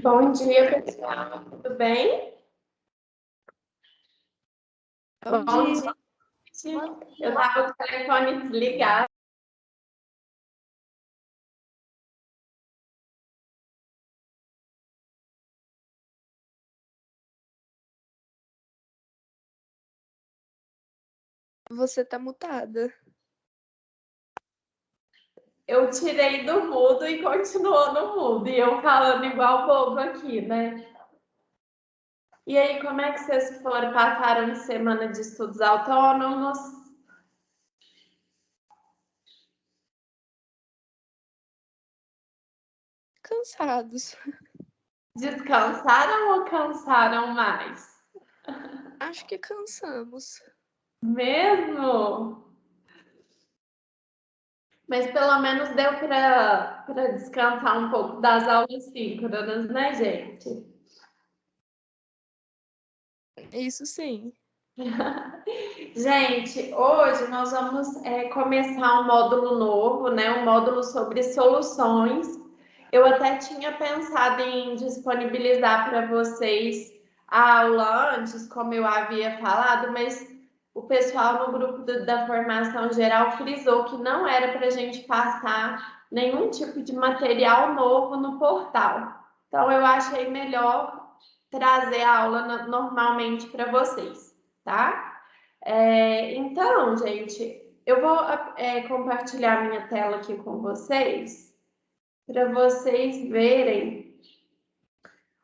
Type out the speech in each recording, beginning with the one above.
Bom dia, pessoal. Tudo bem? Bom dia. Eu estava com o telefone desligado. Você tá mutada. Eu tirei do mudo e continuou no mudo. E eu falando igual bobo aqui, né? E aí, como é que vocês passaram de semana de estudos autônomos? Cansados. Descansaram ou cansaram mais? Acho que cansamos. Mesmo? Mas pelo menos deu para descansar um pouco das aulas síncronas, né, gente? Isso sim. Gente, hoje nós vamos começar um módulo novo, né? Um módulo sobre soluções. Eu até tinha pensado em disponibilizar para vocês a aula antes, como eu havia falado, mas o pessoal no grupo da formação geral frisou que não era para a gente passar nenhum tipo de material novo no portal. Então, eu achei melhor trazer a aula normalmente para vocês, tá? Então, gente, eu vou compartilhar minha tela aqui com vocês para vocês verem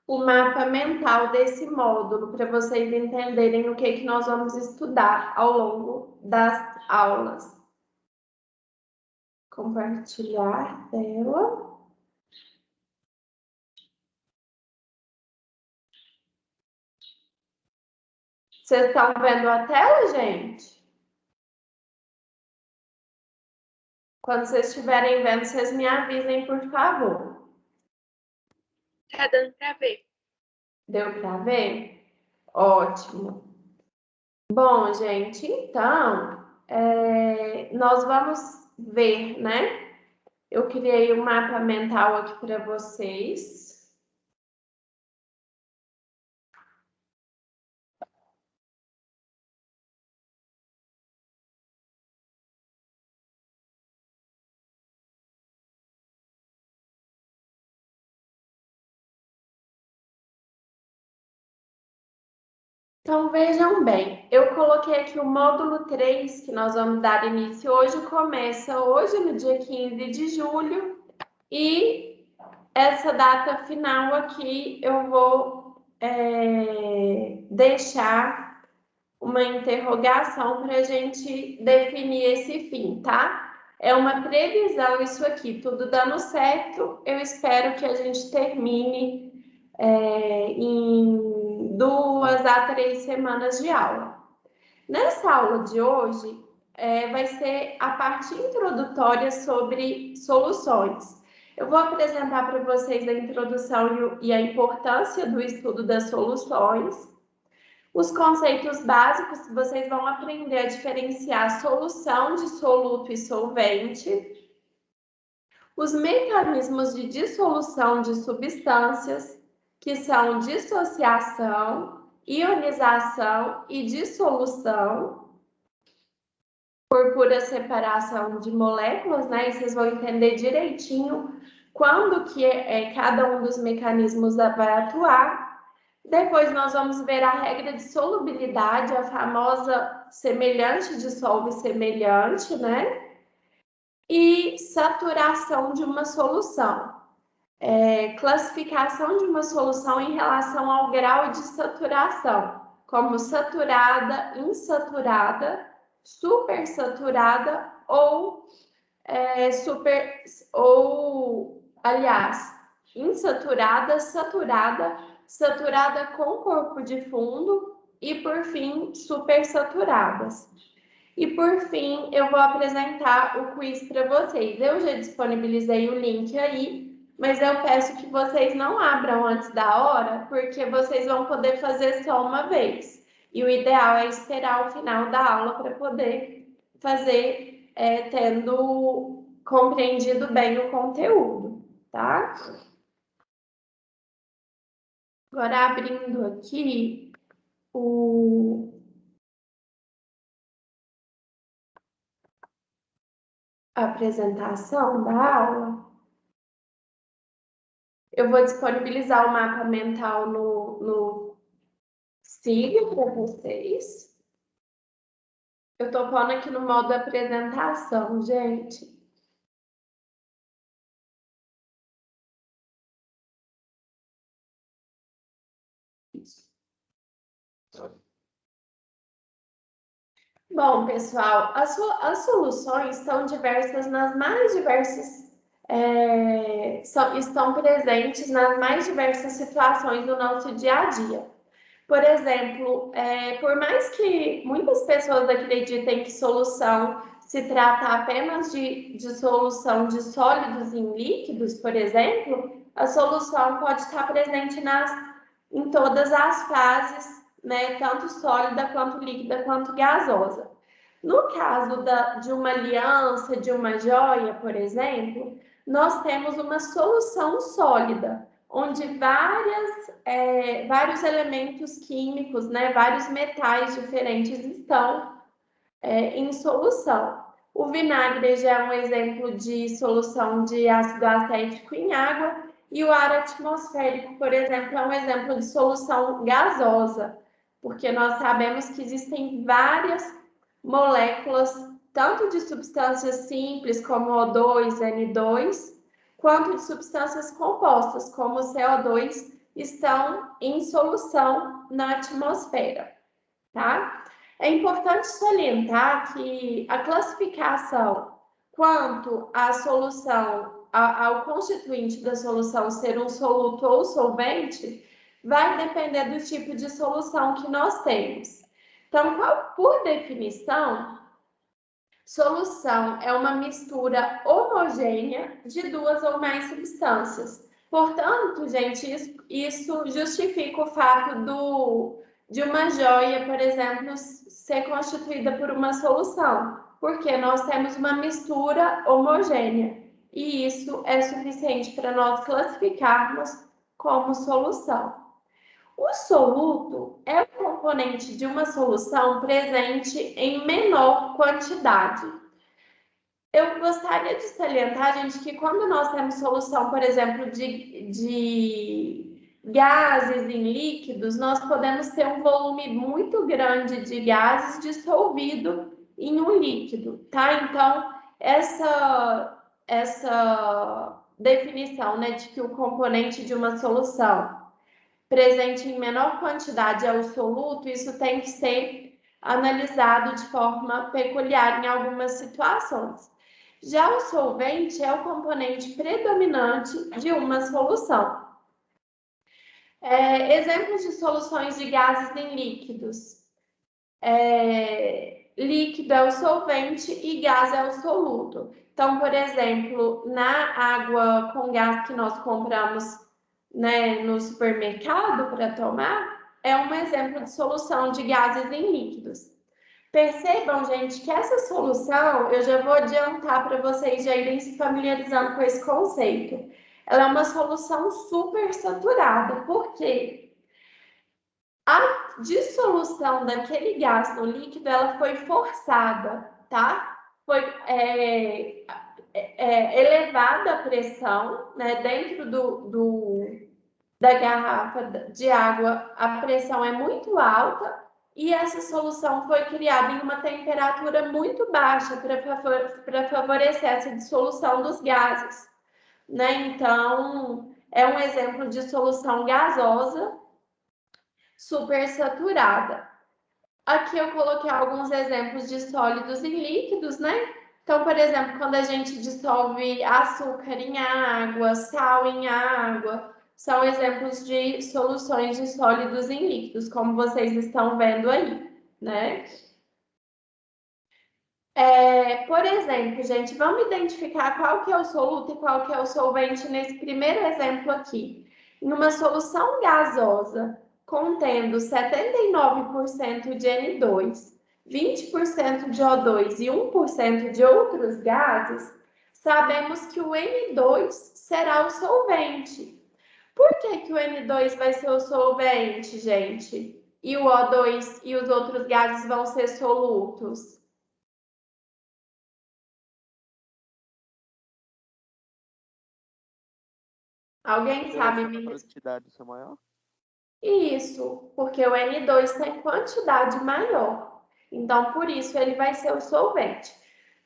o mapa mental desse módulo, para vocês entenderem o que nós vamos estudar ao longo das aulas. Compartilhar tela. Vocês estão vendo a tela, gente? Quando vocês estiverem vendo, vocês me avisem, por favor. Tá dando pra ver. Deu para ver? Ótimo. Bom, gente, então, nós vamos ver, né? Eu criei um mapa mental aqui para vocês. Então, vejam bem, eu coloquei aqui o módulo 3, que nós vamos dar início hoje, começa hoje, no dia 15 de julho, e essa data final aqui eu vou deixar uma interrogação para a gente definir esse fim, tá? É uma previsão isso aqui, tudo dando certo, eu espero que a gente termine em 2 a 3 semanas de aula. Nessa aula de hoje, vai ser a parte introdutória sobre soluções. Eu vou apresentar para vocês a introdução e a importância do estudo das soluções. Os conceitos básicos, vocês vão aprender a diferenciar solução de soluto e solvente. Os mecanismos de dissolução de substâncias, que são dissociação, ionização e dissolução, por pura separação de moléculas, né? E vocês vão entender direitinho quando que cada um dos mecanismos vai atuar. Depois nós vamos ver a regra de solubilidade, a famosa semelhante dissolve semelhante, né? E saturação de uma solução. Classificação de uma solução em relação ao grau de saturação, como saturada, insaturada, supersaturada aliás, insaturada, saturada, saturada com corpo de fundo e, por fim, supersaturadas. E, por fim, eu vou apresentar o quiz para vocês. Eu já disponibilizei o link aí, mas eu peço que vocês não abram antes da hora, porque vocês vão poder fazer só uma vez. E o ideal é esperar o final da aula para poder fazer tendo compreendido bem o conteúdo, tá? Agora, abrindo aqui a apresentação da aula, eu vou disponibilizar o mapa mental no Siga para vocês. Eu estou pondo aqui no modo apresentação, gente. Isso. Bom, pessoal, as soluções estão diversas nas mais diversas, estão presentes nas mais diversas situações do nosso dia a dia. Por exemplo, por mais que muitas pessoas acreditem que solução se trata apenas de solução de sólidos em líquidos, por exemplo, a solução pode estar presente em todas as fases, né, tanto sólida quanto líquida quanto gasosa. No caso de uma aliança, de uma joia, por exemplo, nós temos uma solução sólida, onde vários elementos químicos, né, vários metais diferentes estão em solução. O vinagre já é um exemplo de solução de ácido acético em água, e o ar atmosférico, por exemplo, é um exemplo de solução gasosa, porque nós sabemos que existem várias moléculas, tanto de substâncias simples como O2, N2, quanto de substâncias compostas, como o CO2, estão em solução na atmosfera, tá? É importante salientar que a classificação quanto à solução, ao constituinte da solução ser um soluto ou solvente, vai depender do tipo de solução que nós temos. Então, por definição, solução é uma mistura homogênea de duas ou mais substâncias. Portanto, gente, isso justifica o fato de uma joia, por exemplo, ser constituída por uma solução, porque nós temos uma mistura homogênea, e isso é suficiente para nós classificarmos como solução. O soluto é o componente de uma solução presente em menor quantidade. Eu gostaria de salientar, gente, que quando nós temos solução, por exemplo, de gases em líquidos, nós podemos ter um volume muito grande de gases dissolvido em um líquido, tá? Então, essa definição, né, de que o componente de uma solução presente em menor quantidade é o soluto, isso tem que ser analisado de forma peculiar em algumas situações. Já o solvente é o componente predominante de uma solução. Exemplos de soluções de gases em líquidos. Líquido é o solvente e gás é o soluto. Então, por exemplo, na água com gás que nós compramos, né, no supermercado para tomar, é um exemplo de solução de gases em líquidos. Percebam, gente, que essa solução, eu já vou adiantar para vocês já irem se familiarizando com esse conceito. Ela é uma solução super saturada. Por quê? A dissolução daquele gás no líquido, ela foi forçada, tá? Foi elevada a pressão, né? Dentro da garrafa de água, a pressão é muito alta e essa solução foi criada em uma temperatura muito baixa para favorecer essa dissolução dos gases, né? Então, é um exemplo de solução gasosa supersaturada. Aqui eu coloquei alguns exemplos de sólidos e líquidos, né? Então, por exemplo, quando a gente dissolve açúcar em água, sal em água, são exemplos de soluções de sólidos em líquidos, como vocês estão vendo aí, né? Por exemplo, gente, vamos identificar qual que é o soluto e qual que é o solvente nesse primeiro exemplo aqui. Em uma solução gasosa, contendo 79% de N2, 20% de O2 e 1% de outros gases, sabemos que o N2 será o solvente. Por que o N2 vai ser o solvente, gente? E o O2 e os outros gases vão ser solutos? Alguém sabe me A quantidade ser maior? Isso, porque o N2 tem quantidade maior. Então, por isso, ele vai ser o solvente.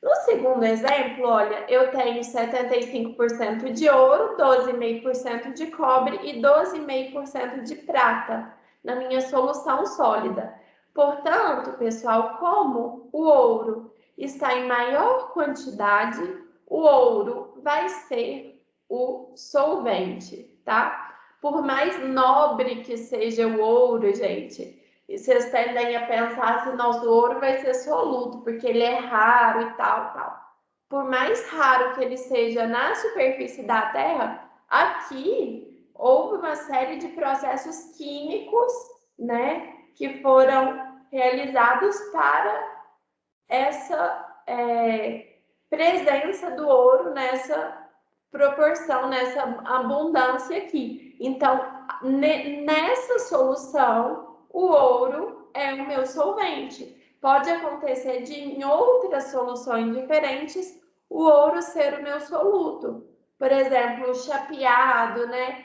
No segundo exemplo, olha, eu tenho 75% de ouro, 12,5% de cobre e 12,5% de prata na minha solução sólida. Portanto, pessoal, como o ouro está em maior quantidade, o ouro vai ser o solvente, tá? Por mais nobre que seja o ouro, gente, e vocês tendem a pensar assim, nosso ouro vai ser soluto, porque ele é raro e tal. Por mais raro que ele seja na superfície da Terra, aqui houve uma série de processos químicos, né, que foram realizados para essa presença do ouro nessa proporção, nessa abundância aqui. Então, nessa solução, o ouro é o meu solvente. Pode acontecer de, em outras soluções diferentes, o ouro ser o meu soluto. Por exemplo, o chapeado, né?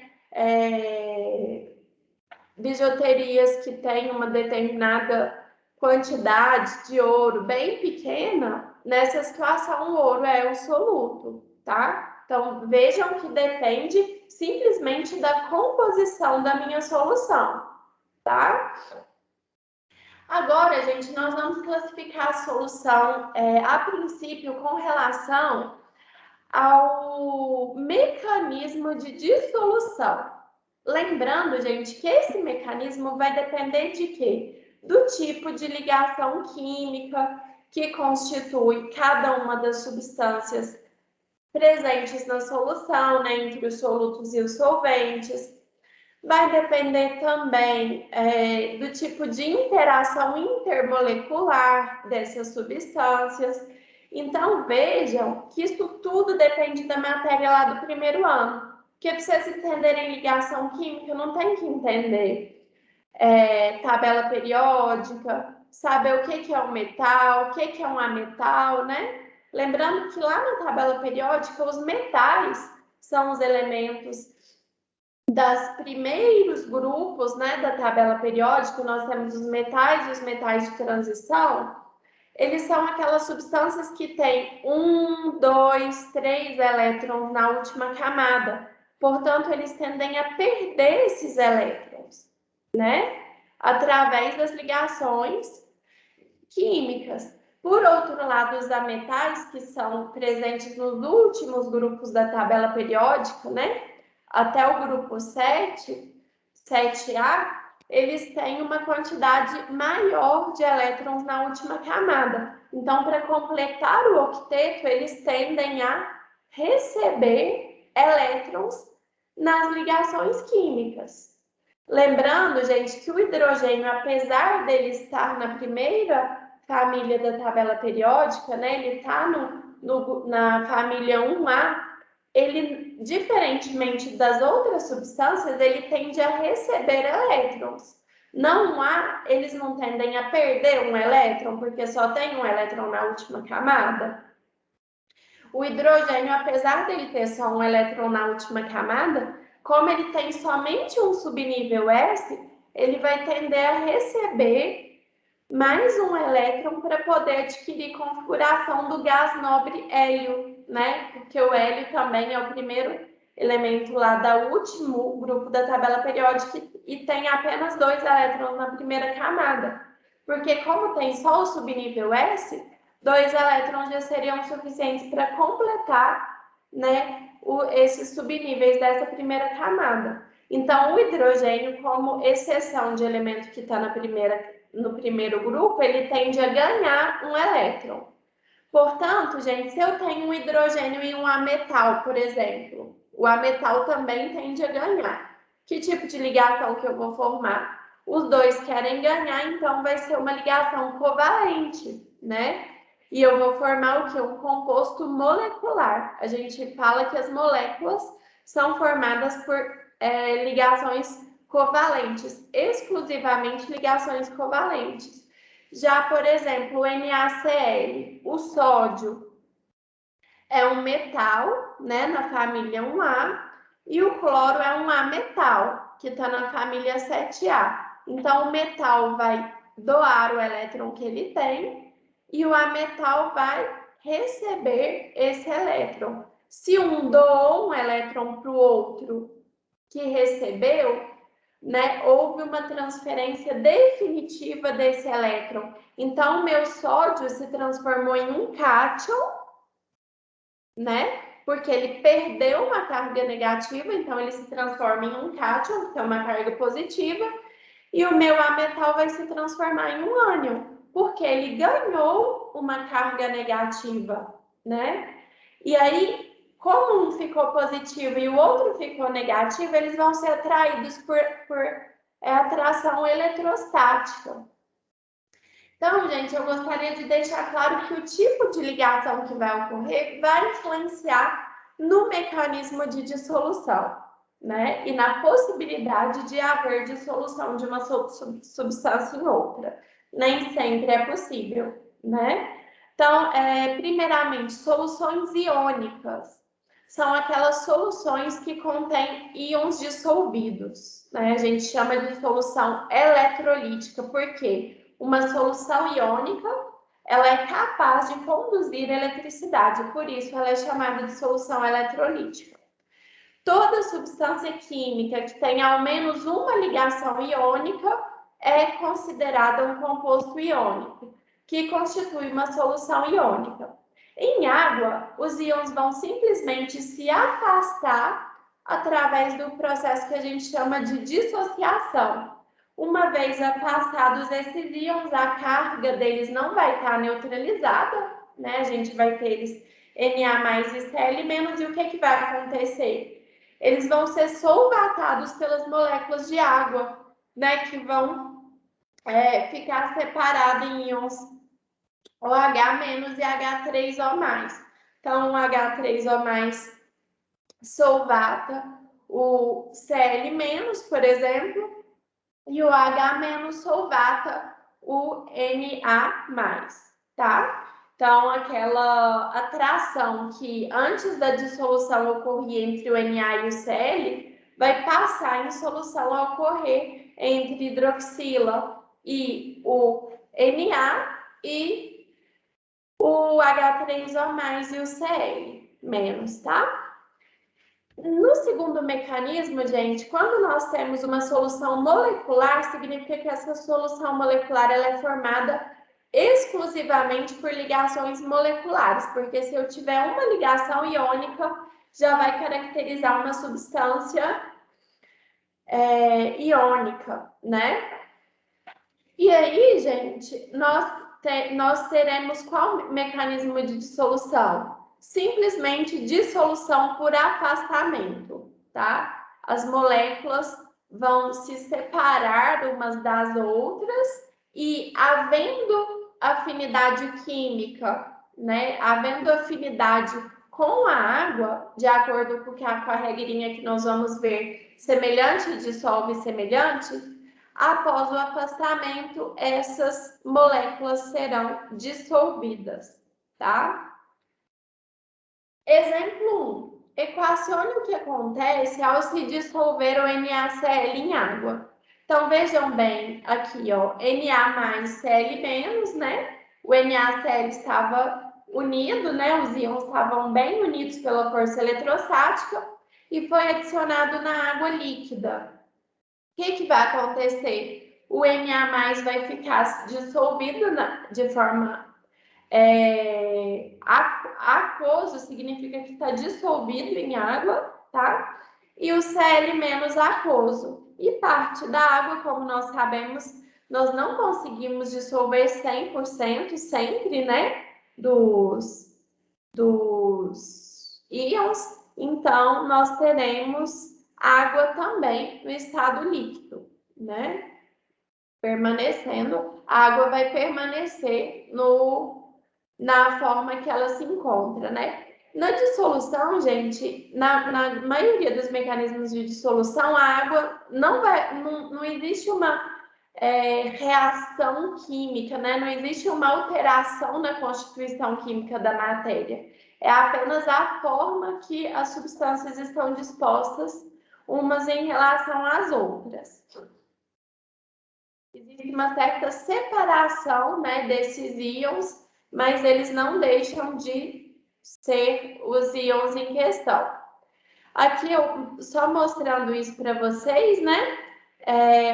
Bijuterias que têm uma determinada quantidade de ouro bem pequena, nessa situação o ouro é o soluto, tá? Então, vejam que depende simplesmente da composição da minha solução, tá? Agora, gente, nós vamos classificar a solução, a princípio, com relação ao mecanismo de dissolução. Lembrando, gente, que esse mecanismo vai depender de quê? Do tipo de ligação química que constitui cada uma das substâncias presentes na solução, né, entre os solutos e os solventes. Vai depender também do tipo de interação intermolecular dessas substâncias. Então, vejam que isso tudo depende da matéria lá do primeiro ano. Porque para vocês entenderem ligação química, não tem que entender tabela periódica, saber o que é um metal, o que é um ametal, né? Lembrando que lá na tabela periódica, os metais são os elementos dos primeiros grupos, né, da tabela periódica. Nós temos os metais e os metais de transição. Eles são aquelas substâncias que têm 1, 2, 3 elétrons na última camada. Portanto, eles tendem a perder esses elétrons, né? Através das ligações químicas. Por outro lado, os ametais, que são presentes nos últimos grupos da tabela periódica, né? Até o grupo 7, 7A, eles têm uma quantidade maior de elétrons na última camada. Então, para completar o octeto, eles tendem a receber elétrons nas ligações químicas. Lembrando, gente, que o hidrogênio, apesar dele estar na primeira família da tabela periódica, né, ele está na família 1A, ele, diferentemente das outras substâncias, ele tende a receber elétrons. Não há, eles não tendem a perder um elétron, porque só tem um elétron na última camada. O hidrogênio, apesar dele ter só um elétron na última camada, como ele tem somente um subnível S, ele vai tender a receber mais um elétron para poder adquirir configuração do gás nobre hélio, né? Porque o hélio também é o primeiro elemento lá do último grupo da tabela periódica e tem apenas 2 elétrons na primeira camada. Porque como tem só o subnível S, 2 elétrons já seriam suficientes para completar, né, esses subníveis dessa primeira camada. Então, o hidrogênio, como exceção de elemento que está no primeiro grupo, ele tende a ganhar um elétron. Portanto, gente, se eu tenho um hidrogênio e um ametal, por exemplo, o ametal também tende a ganhar. Que tipo de ligação que eu vou formar? Os dois querem ganhar, então vai ser uma ligação covalente, né? E eu vou formar o que? Um composto molecular. A gente fala que as moléculas são formadas por ligações covalentes, exclusivamente ligações covalentes. Já, por exemplo, o NaCl, o sódio, é um metal, né, na família 1A, e o cloro é um ametal, que está na família 7A. Então, o metal vai doar o elétron que ele tem e o ametal vai receber esse elétron. Se um doou um elétron para o outro que recebeu, né, houve uma transferência definitiva desse elétron. Então, o meu sódio se transformou em um cátion, né? Porque ele perdeu uma carga negativa, então ele se transforma em um cátion, que é uma carga positiva, e o meu ametal vai se transformar em um ânion, porque ele ganhou uma carga negativa, né? E aí, como um ficou positivo e o outro ficou negativo, eles vão ser atraídos por atração eletrostática. Então, gente, eu gostaria de deixar claro que o tipo de ligação que vai ocorrer vai influenciar no mecanismo de dissolução, né? E na possibilidade de haver dissolução de uma substância em outra. Nem sempre é possível, né? Então, primeiramente, soluções iônicas são aquelas soluções que contêm íons dissolvidos, né? A gente chama de solução eletrolítica, por quê? Uma solução iônica, ela é capaz de conduzir eletricidade, por isso ela é chamada de solução eletrolítica. Toda substância química que tem ao menos uma ligação iônica é considerada um composto iônico, que constitui uma solução iônica. Em água, os íons vão simplesmente se afastar através do processo que a gente chama de dissociação. Uma vez afastados esses íons, a carga deles não vai estar neutralizada, né? A gente vai ter eles Na mais e Cl menos, e o que vai acontecer? Eles vão ser solvatados pelas moléculas de água, né? Que vão ficar separadas em íons OH- e H3O+. Então, o H3O+ solvata o Cl-, por exemplo, e o H- solvata o Na+, tá? Então, aquela atração que antes da dissolução ocorria entre o Na e o Cl, vai passar em solução a ocorrer entre hidroxila e o Na e o H3O+, e o Cl-, tá? No segundo mecanismo, gente, quando nós temos uma solução molecular, significa que essa solução molecular ela é formada exclusivamente por ligações moleculares, porque se eu tiver uma ligação iônica, já vai caracterizar uma substância iônica, né? E aí, gente, nós teremos qual mecanismo de dissolução? Simplesmente dissolução por afastamento, tá? As moléculas vão se separar umas das outras e, havendo afinidade química, né? Havendo afinidade com a água, de acordo com a regrinha que nós vamos ver, semelhante dissolve semelhante, após o afastamento, essas moléculas serão dissolvidas, tá? Exemplo 1. Equacione o que acontece ao se dissolver o NaCl em água. Então, vejam bem aqui, ó, Na mais Cl menos, né? O NaCl estava unido, né? Os íons estavam bem unidos pela força eletrostática e foi adicionado na água líquida. O que vai acontecer? O Na+ vai ficar dissolvido de forma aquoso, significa que está dissolvido em água, tá? E o Cl- aquoso. E parte da água, como nós sabemos, nós não conseguimos dissolver 100% sempre, né? Dos íons. Então, nós teremos água também no estado líquido, né? Permanecendo, a água vai permanecer na forma que ela se encontra, né? Na dissolução, gente, na maioria dos mecanismos de dissolução, a água não existe uma reação química, né? Não existe uma alteração na constituição química da matéria. É apenas a forma que as substâncias estão dispostas umas em relação às outras. Existe uma certa separação, né, desses íons, mas eles não deixam de ser os íons em questão. Aqui eu só mostrando isso para vocês, né?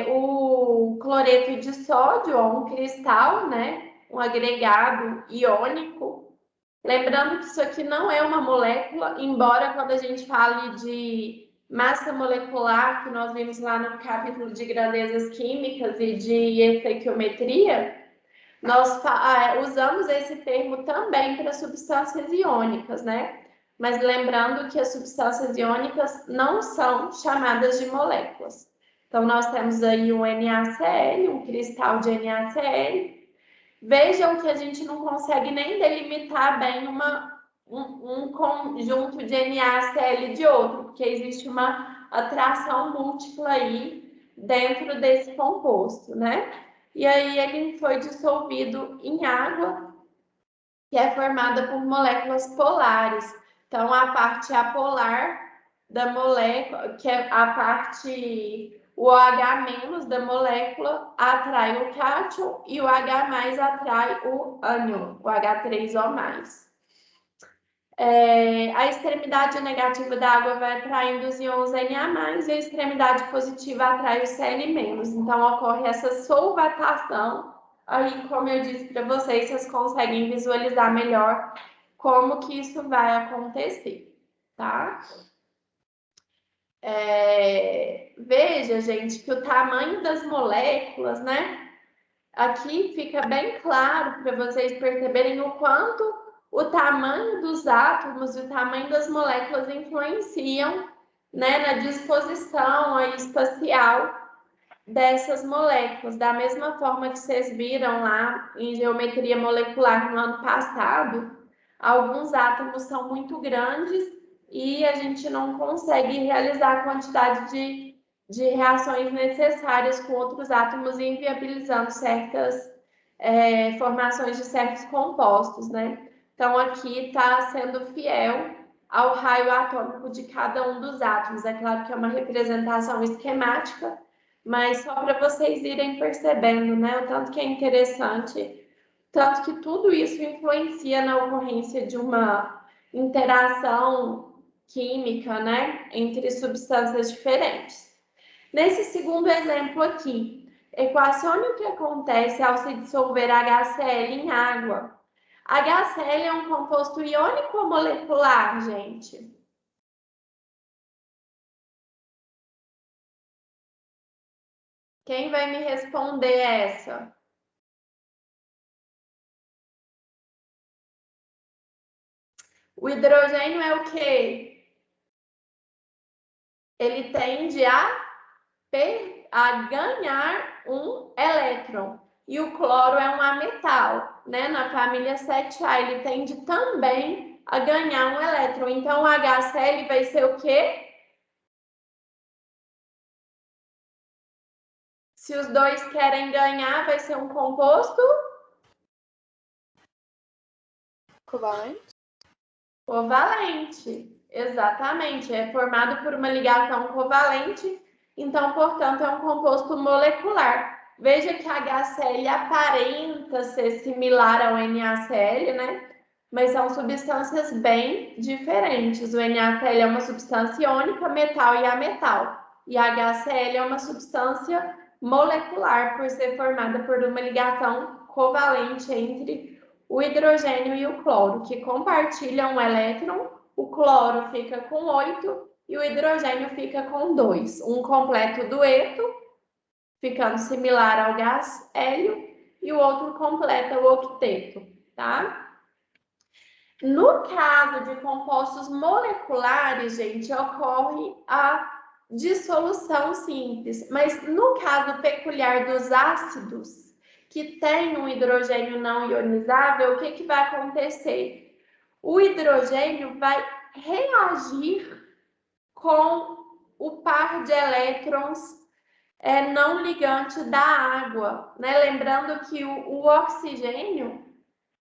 O cloreto de sódio, ó, um cristal, né? Um agregado iônico. Lembrando que isso aqui não é uma molécula, embora quando a gente fale de massa molecular, que nós vimos lá no capítulo de grandezas químicas e de estequiometria, nós usamos esse termo também para substâncias iônicas, né? Mas lembrando que as substâncias iônicas não são chamadas de moléculas. Então, nós temos aí um NaCl, um cristal de NaCl. Vejam que a gente não consegue nem delimitar bem um conjunto de NaCl de outro, porque existe uma atração múltipla aí dentro desse composto, né? E aí ele foi dissolvido em água, que é formada por moléculas polares. Então, a parte apolar da molécula, que é a parte, o OH- da molécula, atrai o cátion e o H+ atrai o ânion, o H3O+. A extremidade negativa da água vai atraindo os íons Na+, e a extremidade positiva atrai o Cl-. Então, ocorre essa solvatação. Aí, como eu disse para vocês, vocês conseguem visualizar melhor como que isso vai acontecer, tá? Veja, gente, que o tamanho das moléculas, né? Aqui fica bem claro para vocês perceberem o quanto o tamanho dos átomos e o tamanho das moléculas influenciam, né, na disposição aí espacial dessas moléculas. Da mesma forma que vocês viram lá em geometria molecular no ano passado, alguns átomos são muito grandes e a gente não consegue realizar a quantidade de reações necessárias com outros átomos, inviabilizando certas formações de certos compostos, né? Então, aqui está sendo fiel ao raio atômico de cada um dos átomos. É claro que é uma representação esquemática, mas só para vocês irem percebendo, né? O tanto que é interessante, tanto que tudo isso influencia na ocorrência de uma interação química, né? Entre substâncias diferentes. Nesse segundo exemplo aqui, equacione o que acontece ao se dissolver HCl em água. HCl é um composto iônico ou molecular, gente? Quem vai me responder essa? O hidrogênio é o quê? Ele tende a ganhar um elétron. E o cloro é um ametal, né? Na família 7A, ele tende também a ganhar um elétron. Então, o HCl vai ser o quê? Se os dois querem ganhar, vai ser um composto Covalente? covalente. Exatamente. É formado por uma ligação covalente, então, portanto, é um composto molecular. Veja que a HCl aparenta ser similar ao NaCl, né? Mas são substâncias bem diferentes. O NaCl é uma substância iônica, metal e ametal. E a HCl é uma substância molecular, por ser formada por uma ligação covalente entre o hidrogênio e o cloro, que compartilham um elétron. O cloro fica com 8 e o hidrogênio fica com 2. Um completa o dueto, ficando similar ao gás hélio, e o outro completa o octeto, tá? No caso de compostos moleculares, gente, ocorre a dissolução simples, mas no caso peculiar dos ácidos, que tem um hidrogênio não ionizável, o que vai acontecer? o hidrogênio vai reagir com o par de elétrons não ligante da água, né? Lembrando que o oxigênio,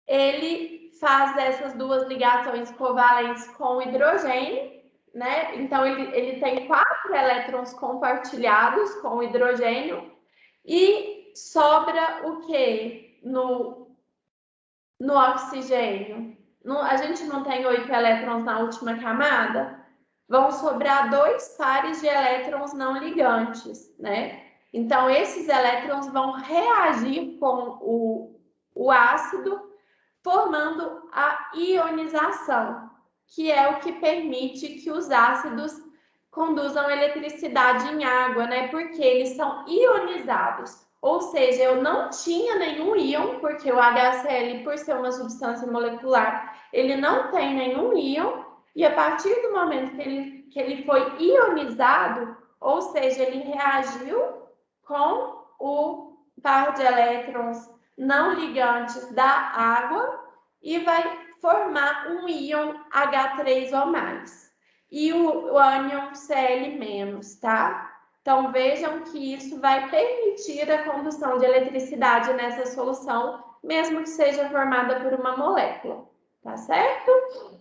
ele faz essas duas ligações covalentes com o hidrogênio, né? Então, ele tem 4 elétrons compartilhados com o hidrogênio e sobra o quê no oxigênio? A gente não tem 8 elétrons na última camada? Vão sobrar 2 pares de elétrons não ligantes, né? Então, esses elétrons vão reagir com o ácido, formando a ionização, que é o que permite que os ácidos conduzam eletricidade em água, né? Porque eles são ionizados. Ou seja, eu não tinha nenhum íon, porque o HCl, por ser uma substância molecular, ele não tem nenhum íon, e a partir do momento que ele foi ionizado, ou seja, ele reagiu com o par de elétrons não ligantes da água e vai formar um íon H3 ou mais. E o ânion Cl-, tá? Então, vejam que isso vai permitir a condução de eletricidade nessa solução, mesmo que seja formada por uma molécula, tá certo?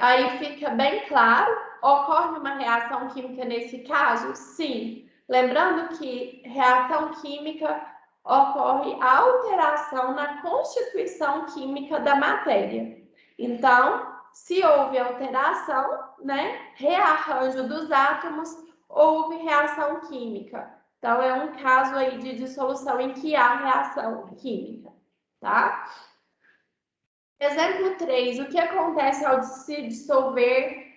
Aí fica bem claro, ocorre uma reação química nesse caso? Sim. Lembrando que reação química ocorre a alteração na constituição química da matéria. Então, se houve alteração, né, rearranjo dos átomos, houve reação química. Então, é um caso aí de dissolução em que há reação química, tá? Exemplo 3. O que acontece ao se dissolver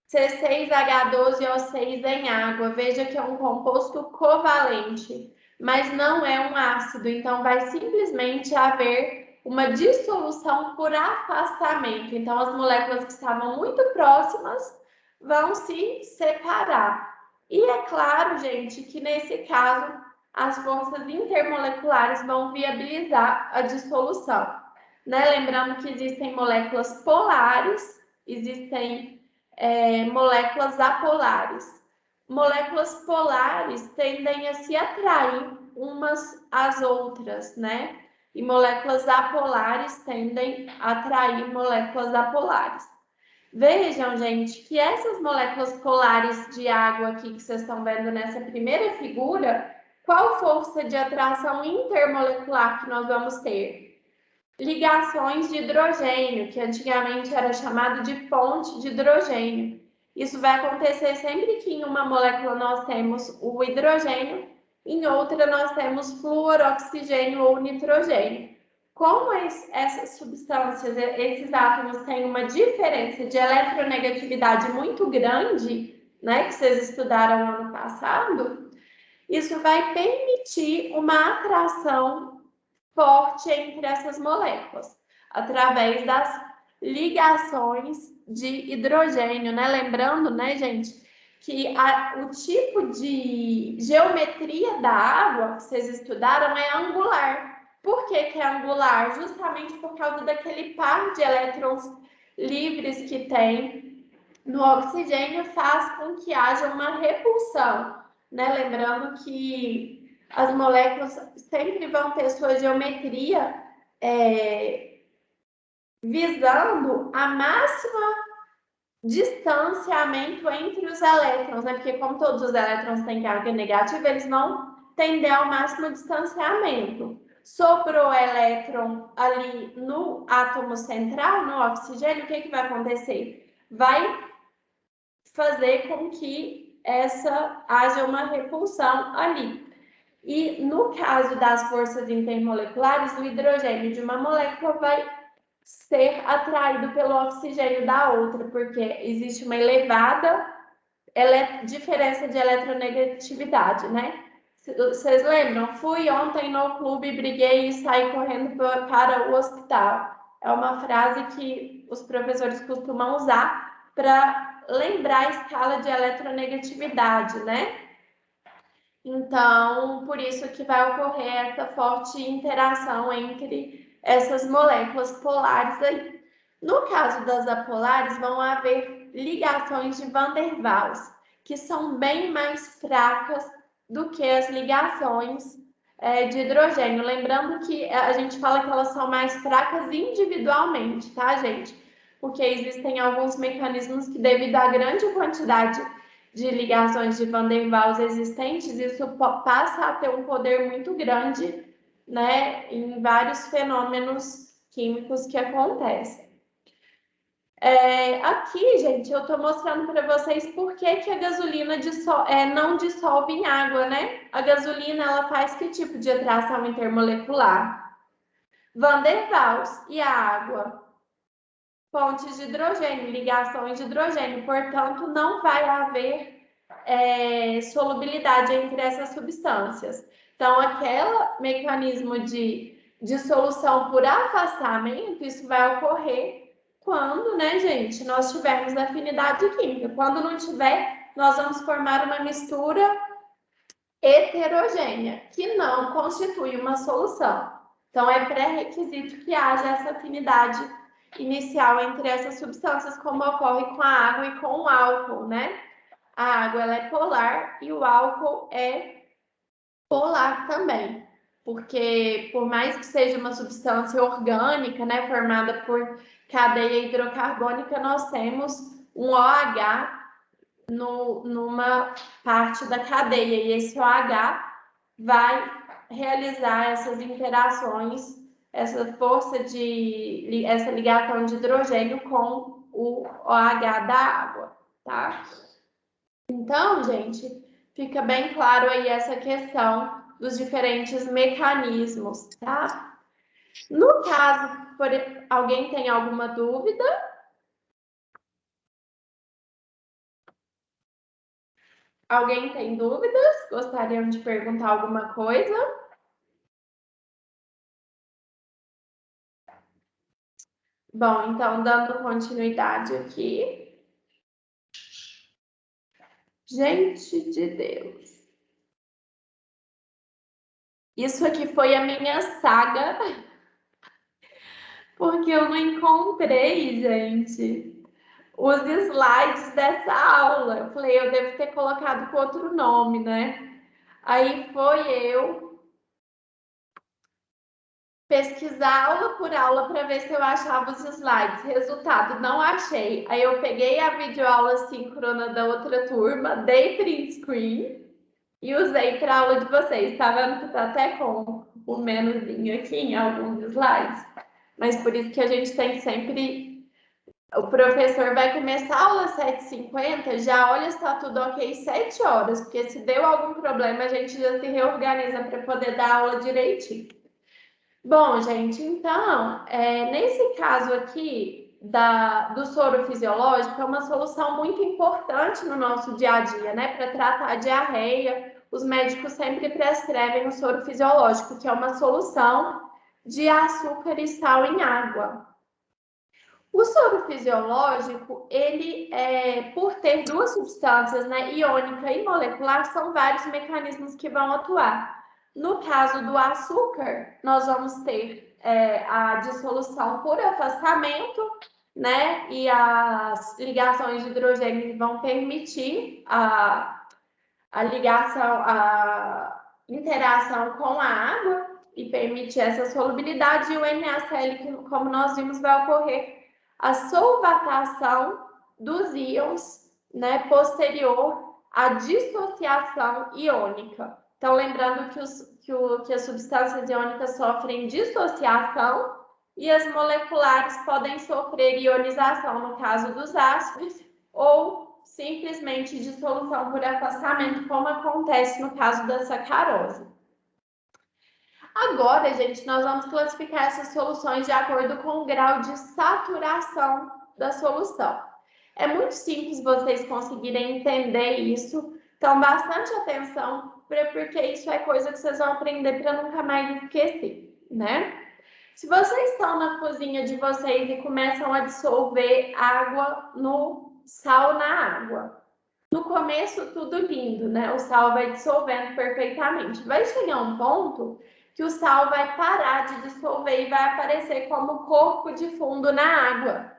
C6H12O6 em água? Veja que é um composto covalente, mas não é um ácido, então vai simplesmente haver uma dissolução por afastamento. Então, as moléculas que estavam muito próximas vão se separar. E é claro, gente, que nesse caso as forças intermoleculares vão viabilizar a dissolução. Né? Lembrando que existem moléculas polares, existem moléculas apolares. Moléculas polares tendem a se atrair umas às outras, né? E moléculas apolares tendem a atrair moléculas apolares. Vejam, gente, que essas moléculas polares de água aqui que vocês estão vendo nessa primeira figura, qual força de atração intermolecular que nós vamos ter? Ligações de hidrogênio, que antigamente era chamado de ponte de hidrogênio. Isso vai acontecer sempre que em uma molécula nós temos o hidrogênio, em outra nós temos flúor, oxigênio ou nitrogênio. Como essas substâncias, esses átomos têm uma diferença de eletronegatividade muito grande, né, que vocês estudaram no ano passado, isso vai permitir uma atração forte entre essas moléculas, através das ligações de hidrogênio, né? Lembrando, né, gente, que o tipo de geometria da água que vocês estudaram é angular. Por que que é angular? Justamente por causa daquele par de elétrons livres que tem no oxigênio, faz com que haja uma repulsão, né? Lembrando que as moléculas sempre vão ter sua geometria visando a máxima distanciamento entre os elétrons, né? Porque como todos os elétrons têm carga negativa, eles vão tender ao máximo distanciamento. Sobrou elétron ali no átomo central, no oxigênio, o que vai acontecer? Vai fazer com que haja uma repulsão ali. E no caso das forças intermoleculares, o hidrogênio de uma molécula vai ser atraído pelo oxigênio da outra, porque existe uma elevada diferença de eletronegatividade, né? Vocês lembram? Fui ontem no clube, briguei e saí correndo para o hospital. É uma frase que os professores costumam usar para lembrar a escala de eletronegatividade, né? Então, por isso que vai ocorrer essa forte interação entre essas moléculas polares aí. No caso das apolares, vão haver ligações de Van der Waals, que são bem mais fracas do que as ligações de hidrogênio. Lembrando que a gente fala que elas são mais fracas individualmente, tá, gente? Porque existem alguns mecanismos que, devido à grande quantidade de ligações de Van der Waals existentes, isso passa a ter um poder muito grande, né, em vários fenômenos químicos que acontecem. Aqui, gente, eu estou mostrando para vocês por que a gasolina não dissolve em água, né? A gasolina, ela faz que tipo de atração intermolecular? Van der Waals. E a água? Pontes de hidrogênio, ligações de hidrogênio. Portanto, não vai haver solubilidade entre essas substâncias. Então, aquele mecanismo de dissolução por afastamento, isso vai ocorrer quando, né, gente, nós tivermos afinidade química. Quando não tiver, nós vamos formar uma mistura heterogênea, que não constitui uma solução. Então, é pré-requisito que haja essa afinidade inicial entre essas substâncias, como ocorre com a água e com o álcool, né? A água, ela é polar e o álcool é polar também, porque por mais que seja uma substância orgânica, né, formada por cadeia hidrocarbônica, nós temos um OH numa parte da cadeia, e esse OH vai realizar essas interações, essa essa ligação de hidrogênio com o OH da água, tá? Então, gente, fica bem claro aí essa questão dos diferentes mecanismos, tá? No caso, alguém tem alguma dúvida? Alguém tem dúvidas? Gostariam de perguntar alguma coisa? Bom, então, dando continuidade aqui. Gente de Deus. Isso aqui foi a minha saga, porque eu não encontrei, gente, os slides dessa aula. Eu falei, eu devo ter colocado com outro nome, né? Aí foi eu pesquisar aula por aula para ver se eu achava os slides. Resultado, não achei. Aí eu peguei a videoaula síncrona da outra turma, dei print screen e usei para aula de vocês. Tá vendo que tá até com o menuzinho aqui em alguns slides? Mas por isso que a gente tem sempre... O professor vai começar a aula 7h50, já olha se está tudo ok 7 horas, porque se deu algum problema, a gente já se reorganiza para poder dar aula direitinho. Bom, gente, então, nesse caso aqui do soro fisiológico, é uma solução muito importante no nosso dia a dia, né? Para tratar a diarreia, os médicos sempre prescrevem o soro fisiológico, que é uma solução de açúcar e sal em água. O soro fisiológico, ele, por ter duas substâncias, né, iônica e molecular, são vários mecanismos que vão atuar. No caso do açúcar, nós vamos ter a dissolução por afastamento, né, e as ligações de hidrogênio vão permitir a ligação, a interação com a água e permitir essa solubilidade, e o NaCl, que, como nós vimos, vai ocorrer a solvatação dos íons, né, posterior à dissociação iônica. Então, lembrando que as substâncias iônicas sofrem dissociação e as moleculares podem sofrer ionização, no caso dos ácidos, ou simplesmente dissolução por afastamento, como acontece no caso da sacarose. Agora, gente, nós vamos classificar essas soluções de acordo com o grau de saturação da solução. É muito simples vocês conseguirem entender isso, então bastante atenção, porque isso é coisa que vocês vão aprender para nunca mais esquecer, né? Se vocês estão na cozinha de vocês e começam a dissolver sal na água, no começo tudo lindo, né? O sal vai dissolvendo perfeitamente. Vai chegar um ponto que o sal vai parar de dissolver e vai aparecer como corpo de fundo na água.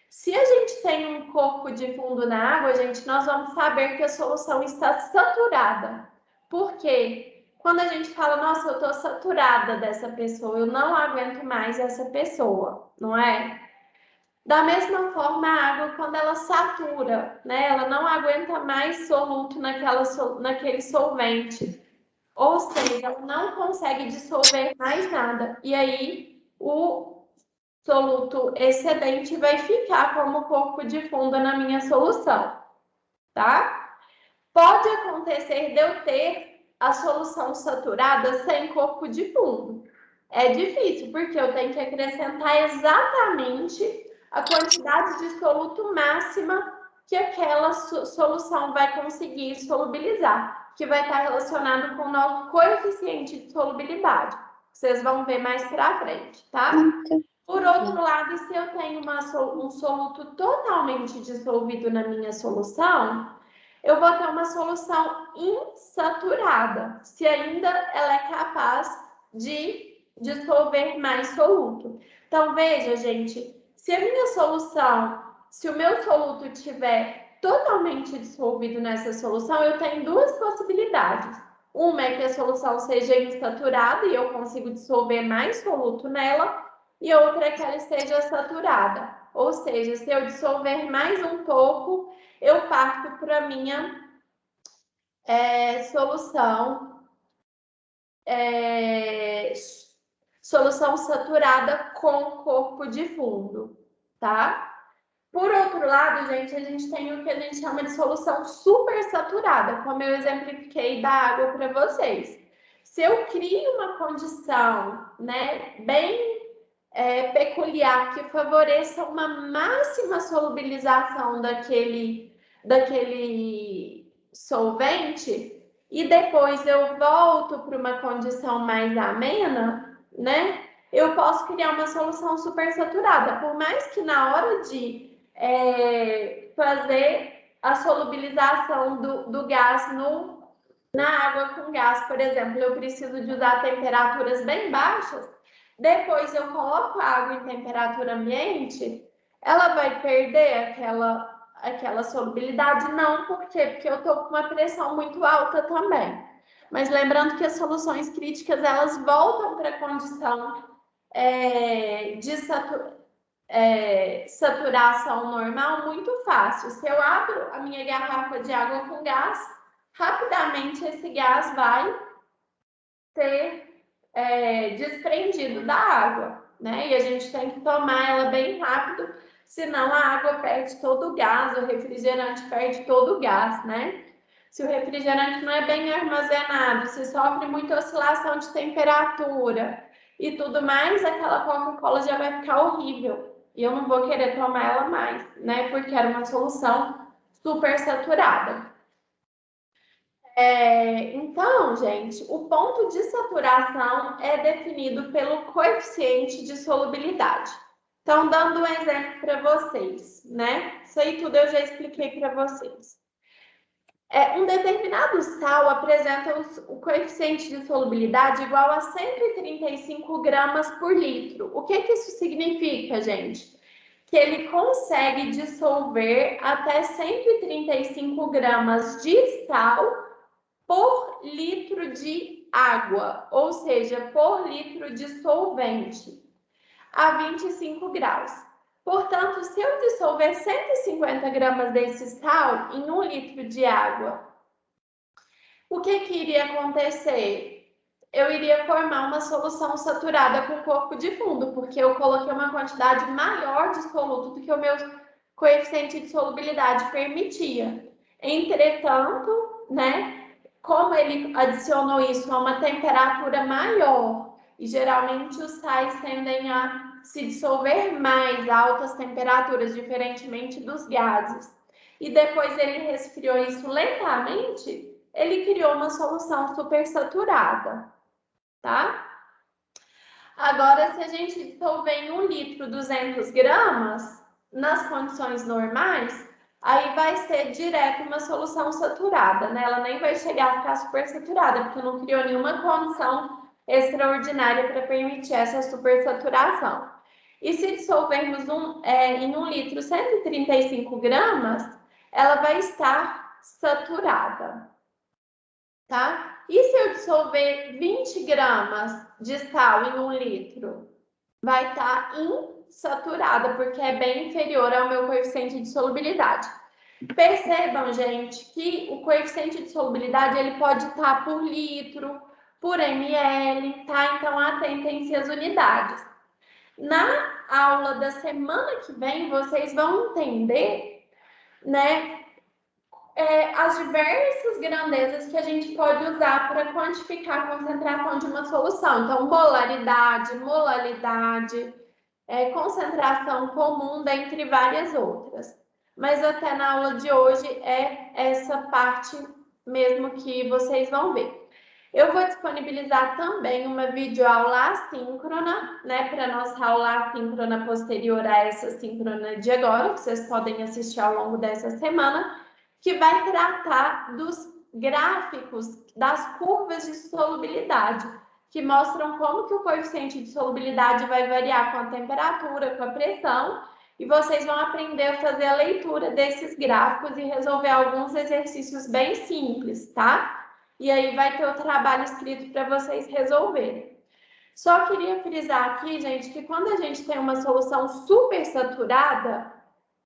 Se a gente tem um corpo de fundo na água, gente, nós vamos saber que a solução está saturada. Por quê? Quando a gente fala, nossa, eu estou saturada dessa pessoa, eu não aguento mais essa pessoa, não é? Da mesma forma, a água, quando ela satura, né, ela não aguenta mais soluto naquele solvente. Ou seja, ela não consegue dissolver mais nada. E aí, o soluto excedente vai ficar como corpo de fundo na minha solução, tá? Pode acontecer de eu ter a solução saturada sem corpo de fundo. É difícil, porque eu tenho que acrescentar exatamente a quantidade de soluto máxima que aquela solução vai conseguir solubilizar, que vai estar relacionado com o nosso coeficiente de solubilidade. Vocês vão ver mais para frente, tá? Por outro lado, se eu tenho um soluto totalmente dissolvido na minha solução, eu vou ter uma solução insaturada, se ainda ela é capaz de dissolver mais soluto. Então, veja, gente, se a minha solução, se o meu soluto estiver totalmente dissolvido nessa solução, eu tenho duas possibilidades. Uma é que a solução seja insaturada e eu consigo dissolver mais soluto nela, e outra é que ela esteja saturada. Ou seja, se eu dissolver mais um pouco, eu parto para a minha solução saturada com corpo de fundo, tá? Por outro lado, gente, a gente tem o que a gente chama de solução supersaturada, como eu exemplifiquei da água para vocês. Se eu crio uma condição, né, bem peculiar que favoreça uma máxima solubilização daquele solvente e depois eu volto para uma condição mais amena, né? Eu posso criar uma solução supersaturada, por mais que na hora de fazer a solubilização do gás na água com gás, por exemplo, eu preciso de usar temperaturas bem baixas, depois eu coloco a água em temperatura ambiente, ela vai perder aquela solubilidade? Não, por quê? Porque eu estou com uma pressão muito alta também. Mas lembrando que as soluções críticas, elas voltam para a condição de saturação normal muito fácil. Se eu abro a minha garrafa de água com gás, rapidamente esse gás vai ser desprendido da água, né? E a gente tem que tomar ela bem rápido, senão a água perde todo o gás, o refrigerante perde todo o gás, né? Se o refrigerante não é bem armazenado, se sofre muita oscilação de temperatura e tudo mais, aquela Coca-Cola já vai ficar horrível. E eu não vou querer tomar ela mais, né? Porque era uma solução super saturada. Então, gente, o ponto de saturação é definido pelo coeficiente de solubilidade. Então, dando um exemplo para vocês, né? Isso aí tudo eu já expliquei para vocês. Um determinado sal apresenta o coeficiente de solubilidade igual a 135 gramas por litro. O que isso significa, gente? Que ele consegue dissolver até 135 gramas de sal por litro de água, ou seja, por litro de solvente, a 25 graus. Portanto, se eu dissolver 150 gramas desse sal em 1 litro de água, o que iria acontecer? Eu iria formar uma solução saturada com corpo de fundo, porque eu coloquei uma quantidade maior de soluto do que o meu coeficiente de solubilidade permitia. Entretanto, né, como ele adicionou isso a uma temperatura maior, e geralmente os sais tendem a se dissolver mais a altas temperaturas, diferentemente dos gases, e depois ele resfriou isso lentamente, ele criou uma solução supersaturada, tá? Agora, se a gente dissolver em 1 litro 200 gramas, nas condições normais, aí vai ser direto uma solução saturada, né? Ela nem vai chegar a ficar supersaturada, porque não criou nenhuma condição extraordinária para permitir essa supersaturação. E se dissolvermos em 1 litro 135 gramas, ela vai estar saturada, tá? E se eu dissolver 20 gramas de sal em 1 litro? Vai estar insaturada, porque é bem inferior ao meu coeficiente de solubilidade. Percebam, gente, que o coeficiente de solubilidade ele pode estar por litro, por ml, tá? Então, atentem-se às unidades. Na aula da semana que vem, vocês vão entender, né, as diversas grandezas que a gente pode usar para quantificar a concentração de uma solução. Então, molaridade, molalidade, concentração comum, dentre várias outras. Mas até na aula de hoje é essa parte mesmo que vocês vão ver. Eu vou disponibilizar também uma videoaula assíncrona, né, para nossa aula assíncrona posterior a essa síncrona de agora, que vocês podem assistir ao longo dessa semana, que vai tratar dos gráficos das curvas de solubilidade, que mostram como que o coeficiente de solubilidade vai variar com a temperatura, com a pressão, e vocês vão aprender a fazer a leitura desses gráficos e resolver alguns exercícios bem simples, tá? E aí vai ter o trabalho escrito para vocês resolverem. Só queria frisar aqui, gente, que quando a gente tem uma solução super saturada,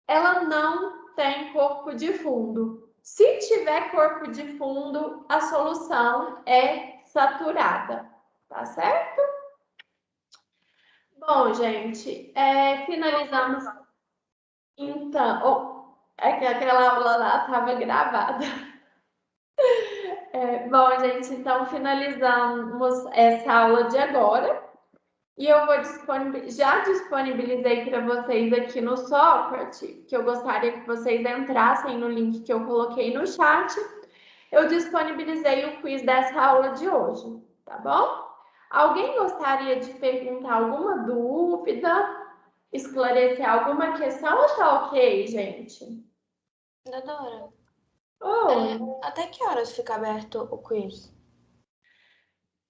ela não tem corpo de fundo. Se tiver corpo de fundo, a solução é saturada, tá certo? Bom, gente, finalizamos. Então, é que aquela aula lá estava gravada. Bom, gente, então finalizamos essa aula de agora. E eu vou já disponibilizei para vocês aqui no Socrates, que eu gostaria que vocês entrassem no link que eu coloquei no chat. Eu disponibilizei o quiz dessa aula de hoje, tá bom? Alguém gostaria de perguntar alguma dúvida, esclarecer alguma questão ou tá ok, gente? Dodora, Oi. até que horas fica aberto o quiz?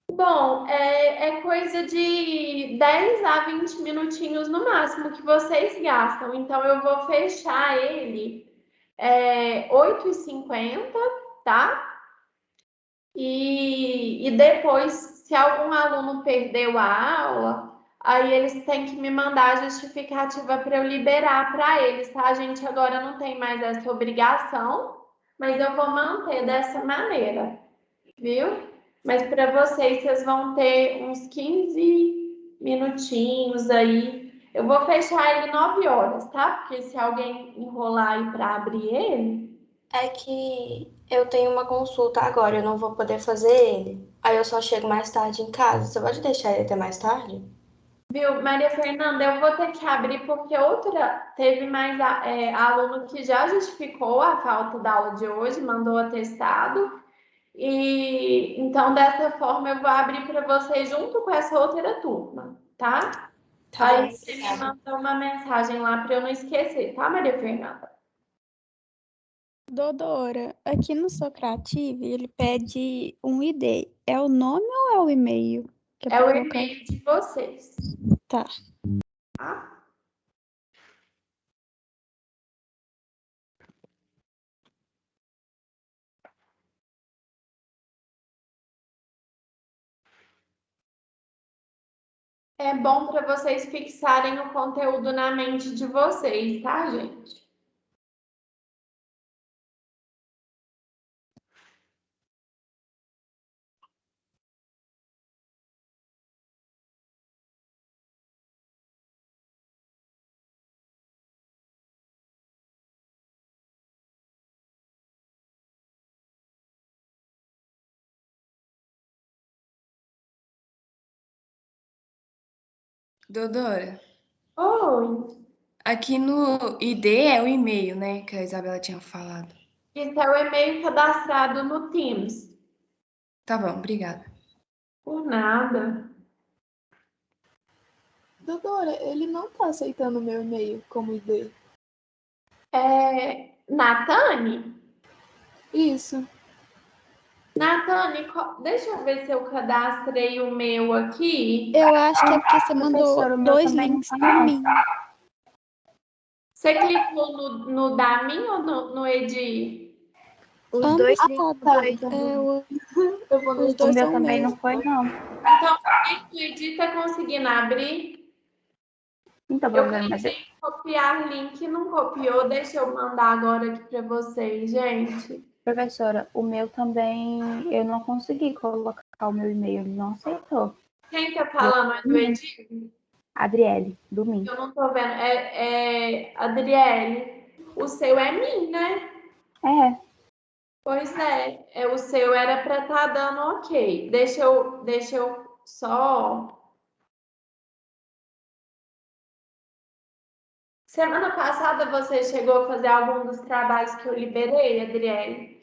Bom, é coisa de 10 a 20 minutinhos no máximo que vocês gastam. Então, eu vou fechar ele 8h50, tá? E depois, se algum aluno perdeu a aula, aí eles têm que me mandar a justificativa para eu liberar para eles, tá? A gente agora não tem mais essa obrigação, mas eu vou manter dessa maneira, viu? Mas para vocês vão ter uns 15 minutinhos aí. Eu vou fechar ele 9 horas, tá? Porque se alguém enrolar aí para abrir ele. É que eu tenho uma consulta agora, eu não vou poder fazer ele. Aí eu só chego mais tarde em casa. Você pode deixar ele até mais tarde? Viu, Maria Fernanda, eu vou ter que abrir porque teve mais aluno que já justificou a falta da aula de hoje, mandou atestado. E então, dessa forma, eu vou abrir para você junto com essa outra turma, tá? Tá Aí bom, você me obrigada. manda uma mensagem lá para eu não esquecer, tá, Maria Fernanda? Dodora, aqui no Socrative ele pede um ID. É o nome ou é o e-mail? Que é É pra o colocar? e-mail de vocês, Tá. tá? É bom para vocês fixarem o conteúdo na mente de vocês, tá, gente? Dodora, Oi, aqui no ID é o e-mail, né, que a Isabela tinha falado. esse é o e-mail cadastrado no Teams. Tá bom, obrigada. Por nada. Dodora, ele não tá aceitando o meu e-mail como ID. Natane? Isso. Natane, deixa eu ver se eu cadastrei o meu aqui. Eu acho que é porque você mandou Professora, o meu 2 também não links tá, para não. mim. Você clicou no da mim ou no Edi? Os dois Ambos links tá. do Edi. Eu vou no Os O dois meu são também meus. não foi, não. Então, o que o Edi tá conseguindo abrir? Então, Eu professora, mas cliquei em copiar link e não copiou. Deixa eu mandar agora aqui para vocês, gente. professora, o meu também eu não consegui colocar o meu e-mail, ele não aceitou. Quem tá falando é do Edi? Adriele, do mim. Eu não tô vendo. Adriele, o seu é mim, né? É, Pois o seu era para estar dando ok. Deixa eu só. Semana passada você chegou a fazer algum dos trabalhos que eu liberei, Adriele?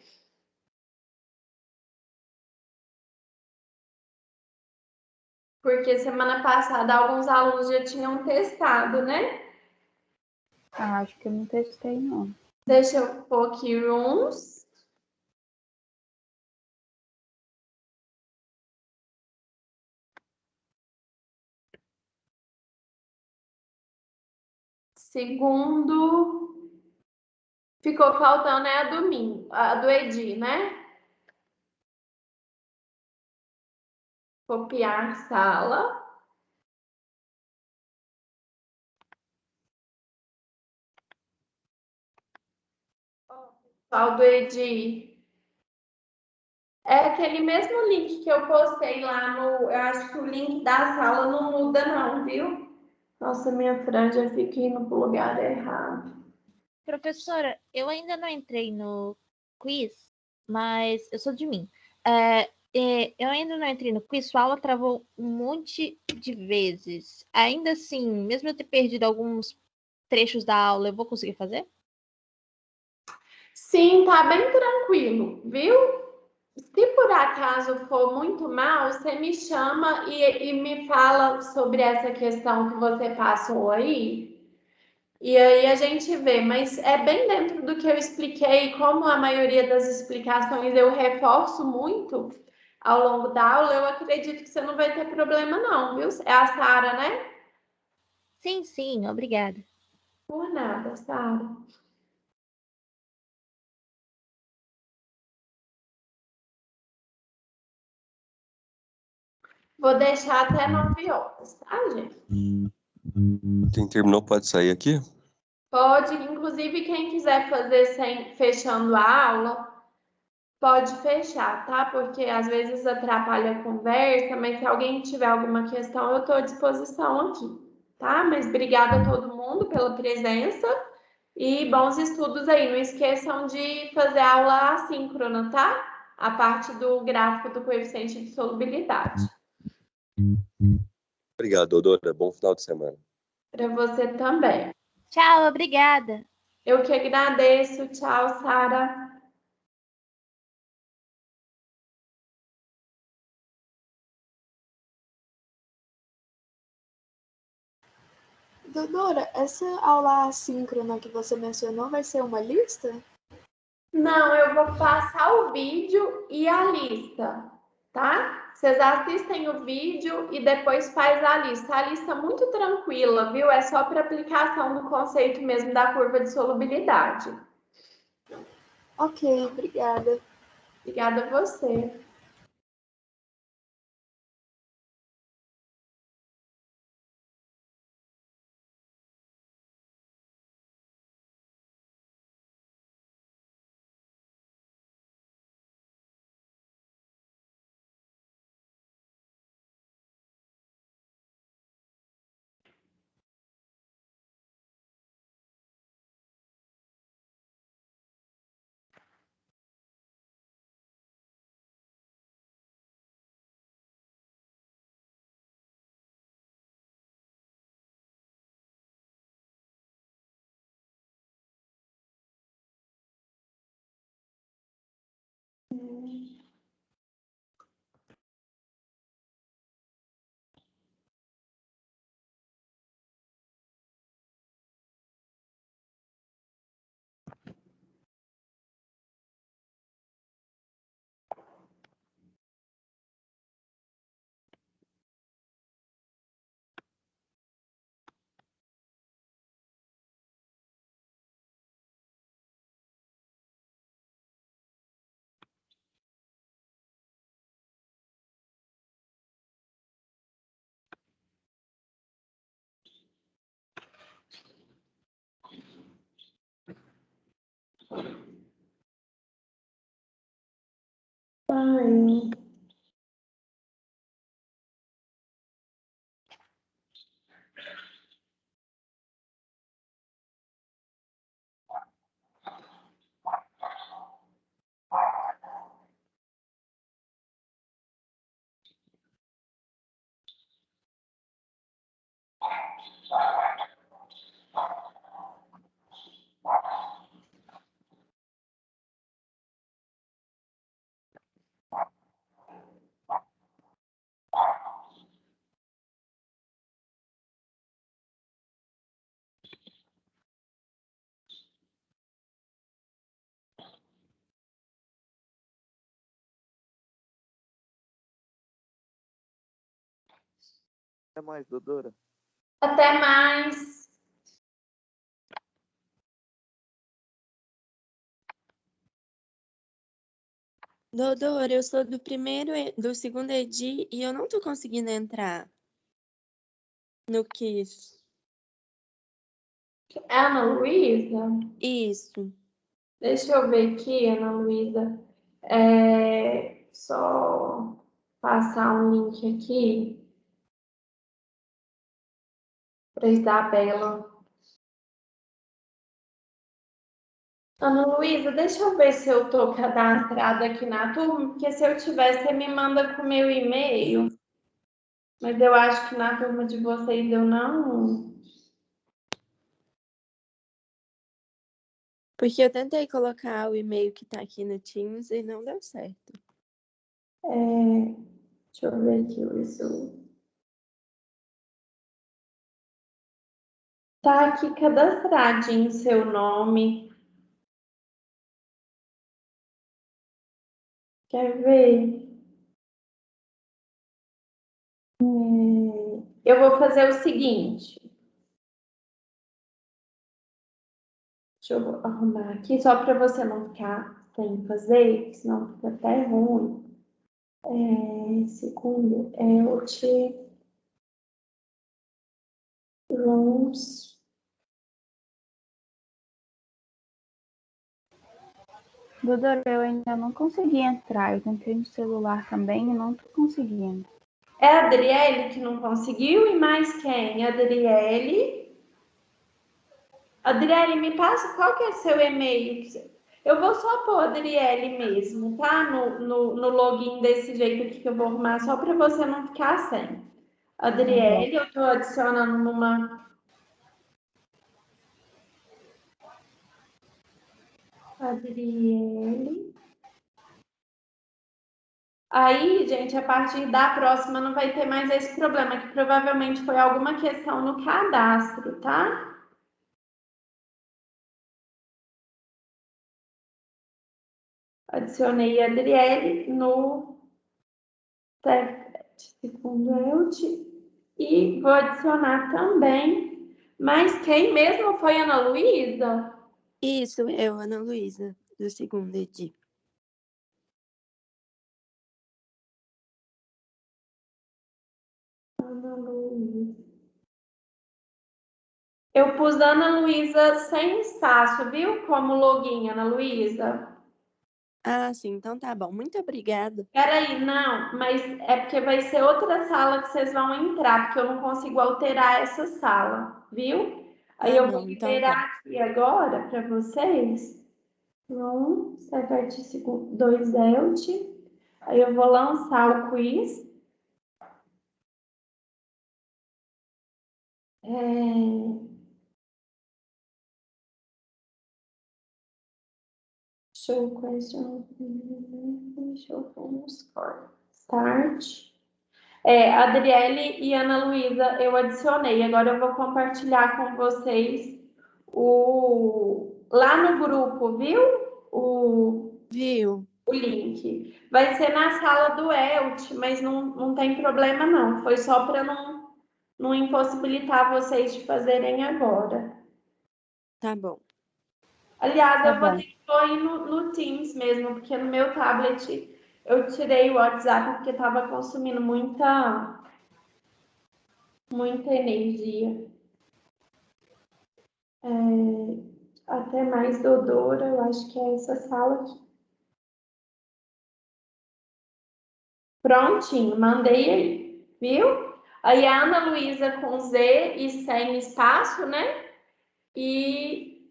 Porque semana passada alguns alunos já tinham testado, né? acho que eu não testei, não. Deixa eu pôr aqui rooms. Segundo, ficou faltando a do Edi, né? Copiar sala. Qual do Edi? É aquele mesmo link que eu postei lá no. Eu acho que o link da sala não muda, não, viu? Nossa, minha franja fica indo pro lugar errado. Professora, eu ainda não entrei no quiz, mas eu sou de mim. Eu ainda não entrei no quiz, sua aula travou um monte de vezes. Ainda assim, mesmo eu ter perdido alguns trechos da aula, eu vou conseguir fazer? Sim, tá bem tranquilo, viu? Se por acaso for muito mal, você me chama e me fala sobre essa questão que você passou aí. E aí a gente vê, mas é bem dentro do que eu expliquei, como a maioria das explicações eu reforço muito ao longo da aula, eu acredito que você não vai ter problema não, viu? É a Sara, né? Sim, sim, obrigada. Por nada, Sara. Vou deixar até 9 horas, tá, gente? Quem terminou pode sair aqui? Pode, inclusive quem quiser fazer sem fechando a aula, pode fechar, tá? Porque às vezes atrapalha a conversa, mas se alguém tiver alguma questão, eu estou à disposição aqui, tá? Mas obrigada a todo mundo pela presença e bons estudos aí. Não esqueçam de fazer a aula assíncrona, tá? A parte do gráfico do coeficiente de solubilidade. Obrigado, doutora. Bom final de semana. Para você também. Tchau, obrigada. Eu que agradeço. Tchau, Sara. Dodora, essa aula assíncrona que você mencionou vai ser uma lista? Não, eu vou passar o vídeo e a lista, tá? Vocês assistem o vídeo e depois faz a lista. A lista é muito tranquila, viu? É só para aplicação do conceito mesmo da curva de solubilidade. Ok, obrigada. Obrigada a você. Ai, Até mais, doutora. até mais. Doutor, eu sou do segundo ED e eu não tô conseguindo entrar no Kiss. Ana Luísa? Isso. Deixa eu ver aqui, Ana Luísa. Só passar um link aqui para Isabela. Ana Luísa, deixa eu ver se eu tô cadastrada aqui na turma, porque se eu tiver, você me manda com o meu e-mail. Mas eu acho que na turma de vocês eu não. Porque eu tentei colocar o e-mail que tá aqui no Teams e não deu certo. Deixa eu ver aqui isso. Tá aqui cadastradinho seu nome. Quer ver? Eu vou fazer o seguinte. Deixa eu arrumar aqui, só para você não ficar sem fazer, porque senão fica até ruim. Segundo, Rooms. Doutora, eu ainda não consegui entrar. Eu tentei no celular também e não tô conseguindo. É a Adriele que não conseguiu e mais quem? Adriele. Adriele, me passa qual que é seu e-mail? Eu vou só pôr Adriele mesmo, tá? No login desse jeito aqui que eu vou arrumar, só para você não ficar sem. Adriele, eu tô adicionando numa. Adriele. Aí, gente, a partir da próxima não vai ter mais esse problema, que provavelmente foi alguma questão no cadastro, tá? Adicionei a Adriele no segundo EUT e vou adicionar também. Mas quem mesmo foi a Ana Luísa? Isso, eu, Ana Luísa, do segundo ED. Ana Luísa. Eu pus Ana Luísa sem espaço, viu? Como login, Ana Luísa. Ah, sim, então tá bom. Muito obrigada. Peraí, não, mas é porque vai ser outra sala que vocês vão entrar, porque eu não consigo alterar essa sala, viu? Aí Ah, eu vou não, então liberar tá. aqui agora para vocês. Severt 2 Elt. Aí eu vou lançar o quiz. Show question. Show home score. Start. Adriele e Ana Luísa, eu adicionei. Agora eu vou compartilhar com vocês lá no grupo, viu? Viu? O link. Vai ser na sala do ELT, mas não tem problema não. Foi só para não impossibilitar vocês de fazerem agora. Tá bom. Aliás, Tá eu vou bom. ter que ir no Teams mesmo, porque no meu tablet eu tirei o WhatsApp porque estava consumindo muita energia. Até mais, Dodora, eu acho que é essa sala aqui. Prontinho, mandei aí, viu? Aí a Ana Luísa com Z e sem espaço, né? E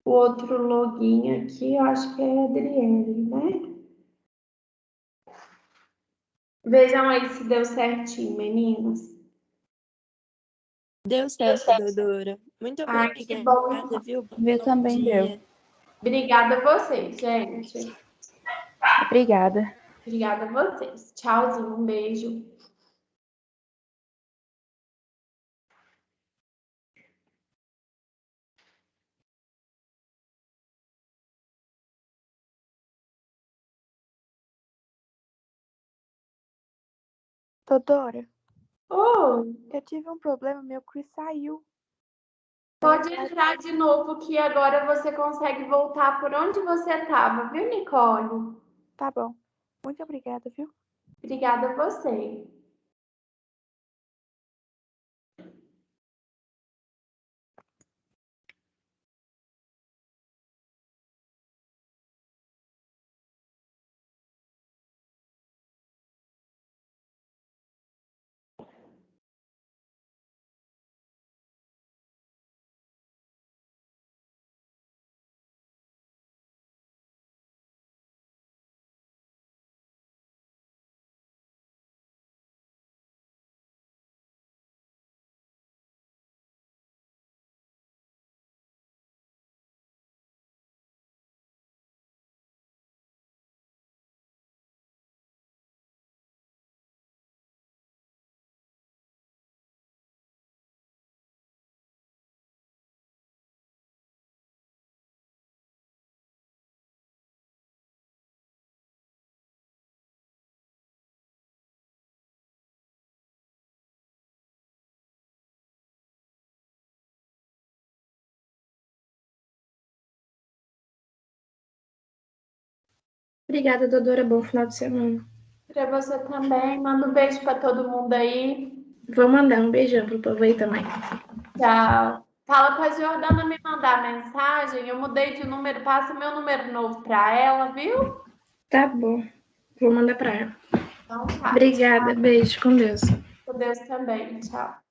o outro login aqui, eu acho que é a Adriele, né? Vejam aí se deu certinho, meninas. Deu certo, Dodora. Muito Ai, que bom, obrigada, então. viu? Meu também deu. Dia. Obrigada a vocês, gente. Obrigada. Obrigada a vocês. Tchauzinho, um beijo. Dodora, Oi, eu tive um problema, meu quiz saiu. pode entrar de novo que agora você consegue voltar por onde você estava, viu, Nicole? Tá bom. Muito obrigada, viu? Obrigada a você. Obrigada, Dodora. Bom final de semana. Para você também. Manda um beijo para todo mundo aí. Vou mandar um beijão pro povo aí também. Tchau. Fala para a Jordana me mandar mensagem. Eu mudei de número, passa meu número novo para ela, viu? Tá bom. Vou mandar pra ela. Então tá. Obrigada. Beijo. Com Deus. Com Deus também. Tchau.